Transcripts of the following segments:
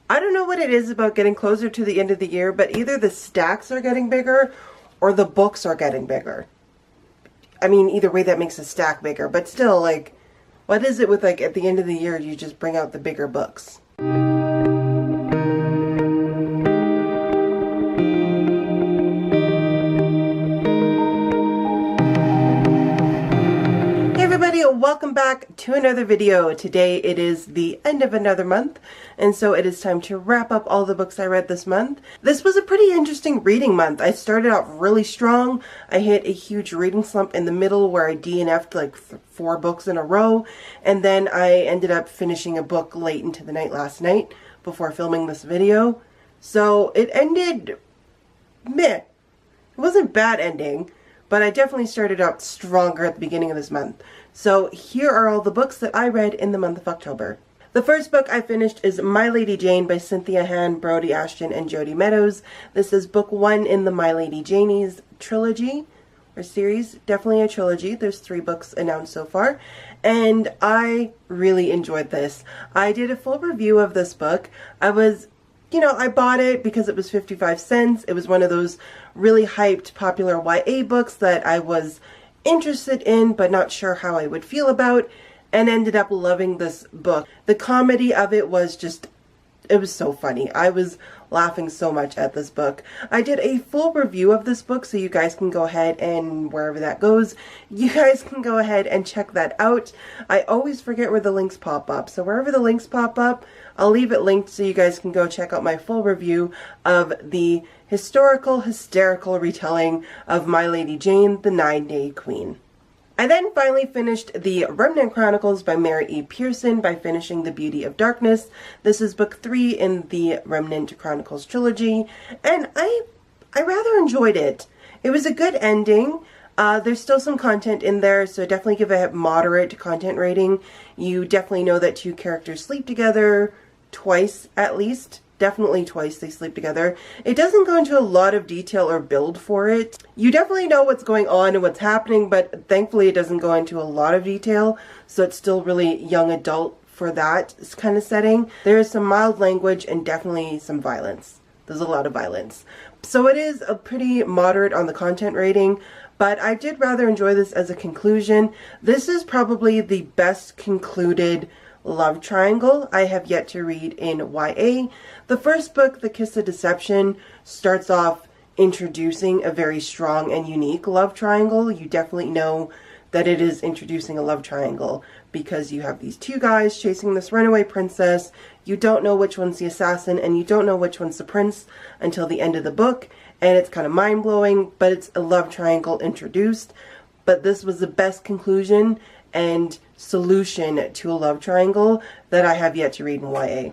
I don't know what it is about getting closer to the end of the year, but either the stacks are getting bigger or the books are getting bigger. I mean, either way that makes a stack bigger, but still, like, what is it with, like, at the end of the year you just bring out the bigger books? Welcome back to another video. Today it is the end of another month, and so it is time to wrap up all the books I read this month. This was a pretty interesting reading month. I started out really strong. I hit a huge reading slump in the middle where I DNF'd like 4 books in a row, and then I ended up finishing a book late into the night last night before filming this video. So it ended meh. It wasn't a bad ending, but I definitely started out stronger at the beginning of this month. So here are all the books that I read in the month of October. The first book I finished is My Lady Jane by Cynthia Han, Brody Ashton, and Jody Meadows. This is book 1 in the My Lady Janie's trilogy, or series, definitely a trilogy. There's 3 books announced so far, and I really enjoyed this. I did a full review of this book. I bought it because it was 55 cents. It was one of those really hyped, popular YA books that I was interested in but not sure how I would feel about, and ended up loving this book. The comedy of it was just, it was so funny. I was laughing so much at this book. I did a full review of this book, so you guys can go ahead and wherever that goes, you guys can go ahead and check that out. I always forget where the links pop up, so wherever the links pop up, I'll leave it linked so you guys can go check out my full review of the hysterical retelling of My Lady Jane, the 9-Day Queen. I then finally finished The Remnant Chronicles by Mary E. Pearson by finishing The Beauty of Darkness. This is book 3 in the Remnant Chronicles trilogy, and I rather enjoyed it. It was a good ending. There's still some content in there, so definitely give a moderate content rating. You definitely know that 2 characters sleep together twice at least. Definitely twice they sleep together. It doesn't go into a lot of detail or build for it. You definitely know what's going on and what's happening, but thankfully it doesn't go into a lot of detail, so it's still really young adult for that kind of setting. There is some mild language and definitely some violence. There's a lot of violence. So it is a pretty moderate on the content rating, but I did rather enjoy this as a conclusion. This is probably the best concluded love triangle I have yet to read in YA. The first book, The Kiss of Deception, starts off introducing a very strong and unique love triangle. You definitely know that it is introducing a love triangle because you have these 2 guys chasing this runaway princess. You don't know which one's the assassin and you don't know which one's the prince until the end of the book, and it's kind of mind-blowing, but it's a love triangle introduced. But this was the best conclusion and solution to a love triangle that I have yet to read in YA.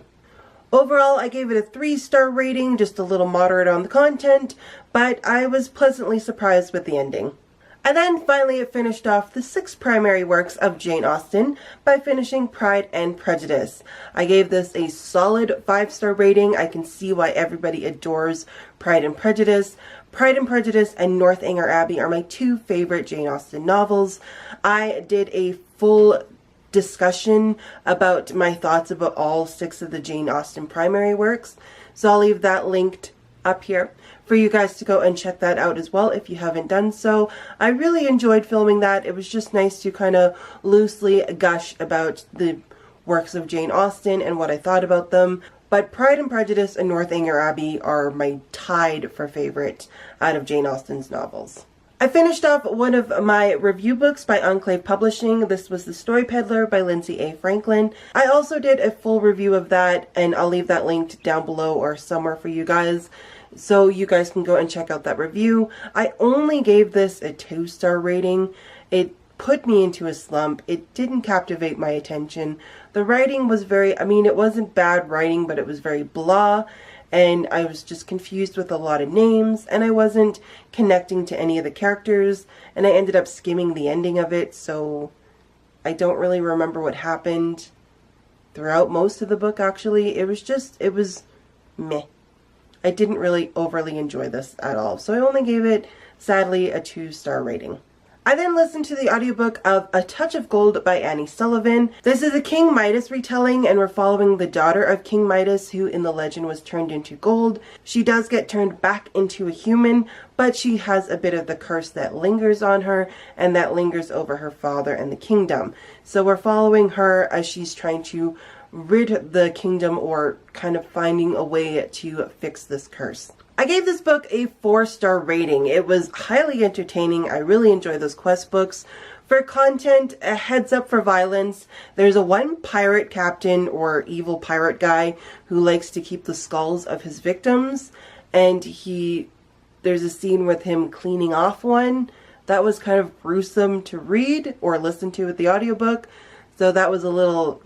Overall, I gave it a 3-star rating, just a little moderate on the content, but I was pleasantly surprised with the ending. And then finally it finished off the 6 primary works of Jane Austen by finishing Pride and Prejudice. I gave this a solid 5-star rating. I can see why everybody adores Pride and Prejudice. Pride and Prejudice and Northanger Abbey are my 2 favorite Jane Austen novels. I did a full discussion about my thoughts about all 6 of the Jane Austen primary works, so I'll leave that linked up here for you guys to go and check that out as well if you haven't done so. I really enjoyed filming that. It was just nice to kind of loosely gush about the works of Jane Austen and what I thought about them. But Pride and Prejudice and Northanger Abbey are my tied for favorite out of Jane Austen's novels. I finished off one of my review books by Enclave Publishing. This was The Story Peddler by Lindsay A. Franklin. I also did a full review of that, and I'll leave that linked down below or somewhere for you guys, so you guys can go and check out that review. I only gave this a 2-star rating. It put me into a slump. It didn't captivate my attention. The writing was it wasn't bad writing, but it was very blah. And I was just confused with a lot of names, and I wasn't connecting to any of the characters, and I ended up skimming the ending of it, so I don't really remember what happened throughout most of the book, actually. It was meh. I didn't really overly enjoy this at all, so I only gave it, sadly, a 2-star rating. I then listened to the audiobook of A Touch of Gold by Annie Sullivan. This is a King Midas retelling, and we're following the daughter of King Midas, who in the legend was turned into gold. She does get turned back into a human, but she has a bit of the curse that lingers on her, and that lingers over her father and the kingdom. So we're following her as she's trying to rid the kingdom, or kind of finding a way to fix this curse. I gave this book a 4-star rating. It was highly entertaining. I really enjoy those quest books. For content, a heads up for violence. There's one pirate captain or evil pirate guy who likes to keep the skulls of his victims, and there's a scene with him cleaning off one. That was kind of gruesome to read or listen to with the audiobook. So that was a little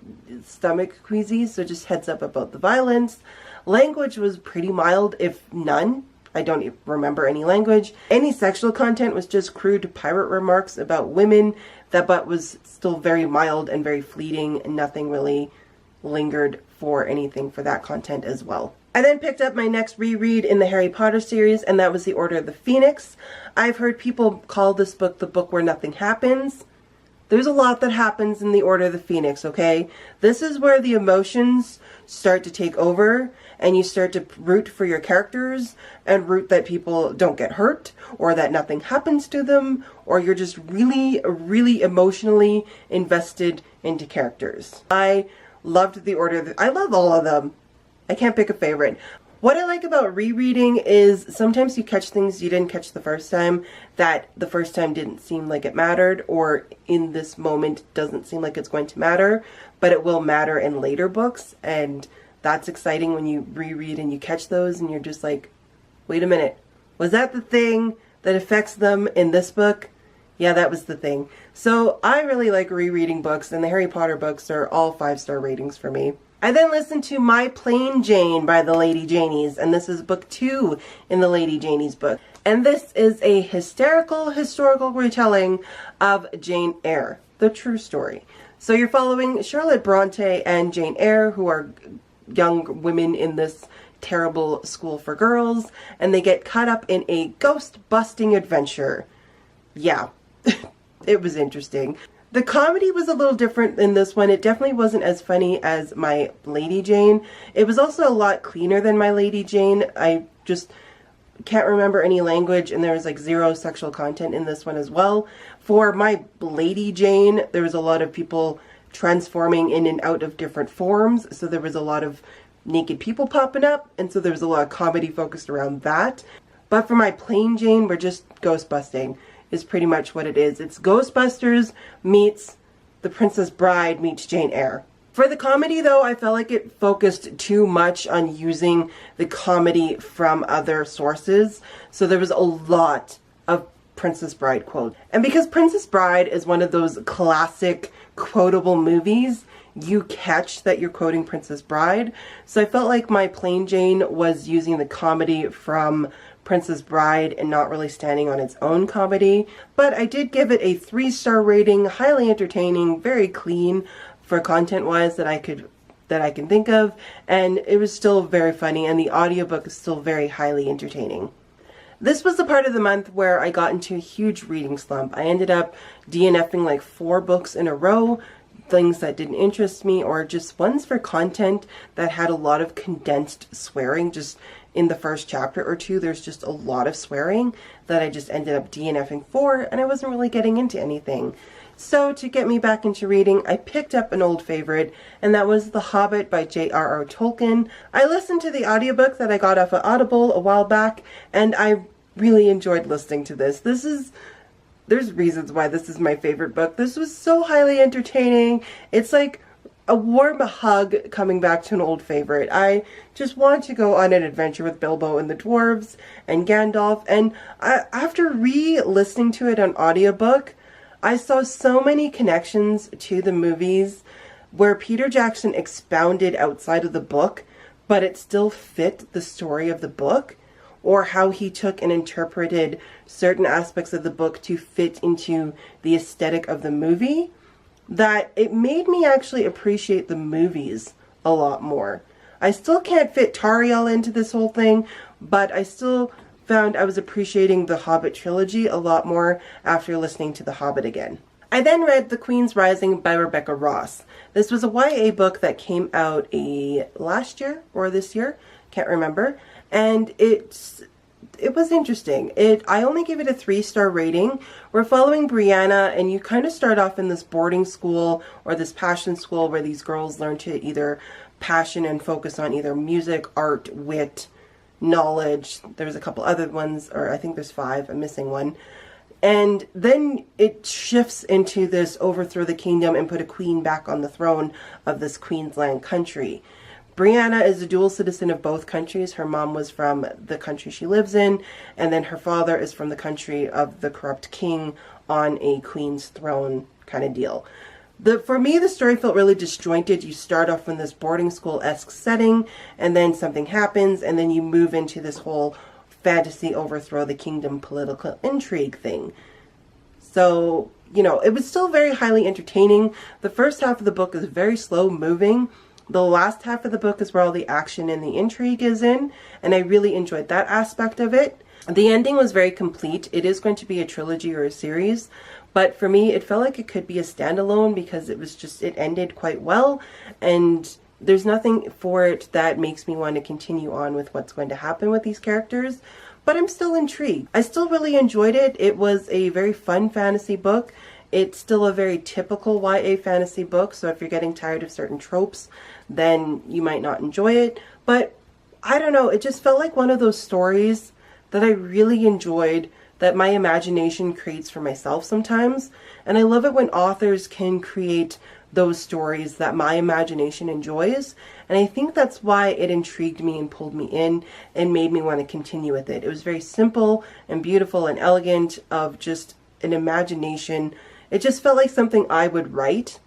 stomach queasy, so just heads up about the violence. Language was pretty mild, if none. I don't even remember any language. Any sexual content was just crude pirate remarks about women, but was still very mild and very fleeting, and nothing really lingered for anything for that content as well. I then picked up my next reread in the Harry Potter series, and that was The Order of the Phoenix. I've heard people call this book the book where nothing happens. There's a lot that happens in The Order of the Phoenix, okay? This is where the emotions start to take over, and you start to root for your characters, and root that people don't get hurt, or that nothing happens to them, or you're just really, really emotionally invested into characters. I loved The Order of the... I love all of them. I can't pick a favorite. What I like about rereading is sometimes you catch things you didn't catch the first time, that the first time didn't seem like it mattered, or in this moment doesn't seem like it's going to matter, but it will matter in later books, and that's exciting when you reread and you catch those and you're just like, wait a minute, was that the thing that affects them in this book? Yeah, that was the thing. So I really like rereading books, and the Harry Potter books are all 5-star ratings for me. I then listened to My Plain Jane by the Lady Janies, and this is book 2 in the Lady Janies book. And this is a hysterical historical retelling of Jane Eyre, the true story. So you're following Charlotte Bronte and Jane Eyre, who are young women in this terrible school for girls, and they get caught up in a ghost-busting adventure. Yeah, it was interesting. The comedy was a little different in this one. It definitely wasn't as funny as My Lady Jane. It was also a lot cleaner than My Lady Jane. I just can't remember any language, and there was like 0 sexual content in this one as well. For My Lady Jane, there was a lot of people transforming in and out of different forms, so there was a lot of naked people popping up, and so there was a lot of comedy focused around that. But for My Plain Jane, we're just ghost busting. Is pretty much what it is. It's Ghostbusters meets The Princess Bride meets Jane Eyre. For the comedy though, I felt like it focused too much on using the comedy from other sources. So there was a lot of Princess Bride quotes. And because Princess Bride is one of those classic quotable movies, you catch that you're quoting Princess Bride. So I felt like My Plain Jane was using the comedy from Princess Bride and not really standing on its own comedy. But I did give it a 3-star rating, highly entertaining, very clean for content-wise that I can think of, and it was still very funny, and the audiobook is still very highly entertaining. This was the part of the month where I got into a huge reading slump. I ended up DNFing like 4 books in a row, things that didn't interest me, or just ones for content that had a lot of condensed swearing. Just in the first chapter or 2, there's just a lot of swearing that I just ended up DNFing for, and I wasn't really getting into anything. So to get me back into reading, I picked up an old favorite, and that was The Hobbit by J.R.R. Tolkien. I listened to the audiobook that I got off of Audible a while back, and I really enjoyed listening to this. There's reasons why this is my favorite book. This was so highly entertaining. It's like a warm hug coming back to an old favorite. I just want to go on an adventure with Bilbo and the dwarves and Gandalf. And after re-listening to it on audiobook, I saw so many connections to the movies where Peter Jackson expounded outside of the book, but it still fit the story of the book, or how he took and interpreted certain aspects of the book to fit into the aesthetic of the movie, that it made me actually appreciate the movies a lot more. I still can't fit Tariel into this whole thing, but I still found I was appreciating the Hobbit trilogy a lot more after listening to The Hobbit again. I then read The Queen's Rising by Rebecca Ross. This was a YA book that came out last year or this year, can't remember, and it was interesting. I only gave it a 3-star rating. We're following Brianna, and you kind of start off in this boarding school or this passion school where these girls learn to either passion and focus on either music, art, wit, knowledge. There's a couple other ones, or I think there's 5, I'm missing one. And then it shifts into this overthrow the kingdom and put a queen back on the throne of this Queensland country. Brianna is a dual citizen of both countries. Her mom was from the country she lives in, and then her father is from the country of the corrupt king on a queen's throne kind of deal. For me, the story felt really disjointed. You start off in this boarding school-esque setting, and then something happens, and then you move into this whole fantasy overthrow the kingdom political intrigue thing. So, you know, it was still very highly entertaining. The first half of the book is very slow moving. The last half of the book is where all the action and the intrigue is in, and I really enjoyed that aspect of it. The ending was very complete. It is going to be a trilogy or a series, but for me, it felt like it could be a standalone because it ended quite well, and there's nothing for it that makes me want to continue on with what's going to happen with these characters, but I'm still intrigued. I still really enjoyed it. It was a very fun fantasy book. It's still a very typical YA fantasy book, so if you're getting tired of certain tropes, then you might not enjoy it. But I don't know, it just felt like one of those stories that I really enjoyed, that my imagination creates for myself sometimes. And I love it when authors can create those stories that my imagination enjoys. And I think that's why it intrigued me and pulled me in and made me want to continue with it. It was very simple and beautiful and elegant, of just an imagination. It just felt like something I would write,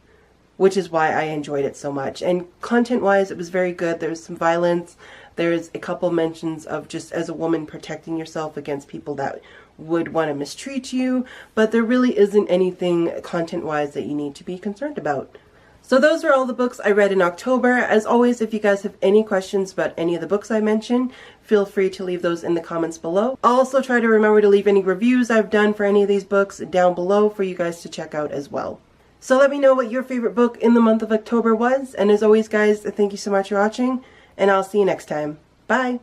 which is why I enjoyed it so much. And content-wise, it was very good. There was some violence. There's a couple mentions of just as a woman protecting yourself against people that would want to mistreat you, but there really isn't anything content-wise that you need to be concerned about. So those are all the books I read in October. As always, if you guys have any questions about any of the books I mentioned, feel free to leave those in the comments below. I'll also try to remember to leave any reviews I've done for any of these books down below for you guys to check out as well. So let me know what your favorite book in the month of October was. And as always, guys, thank you so much for watching, and I'll see you next time. Bye!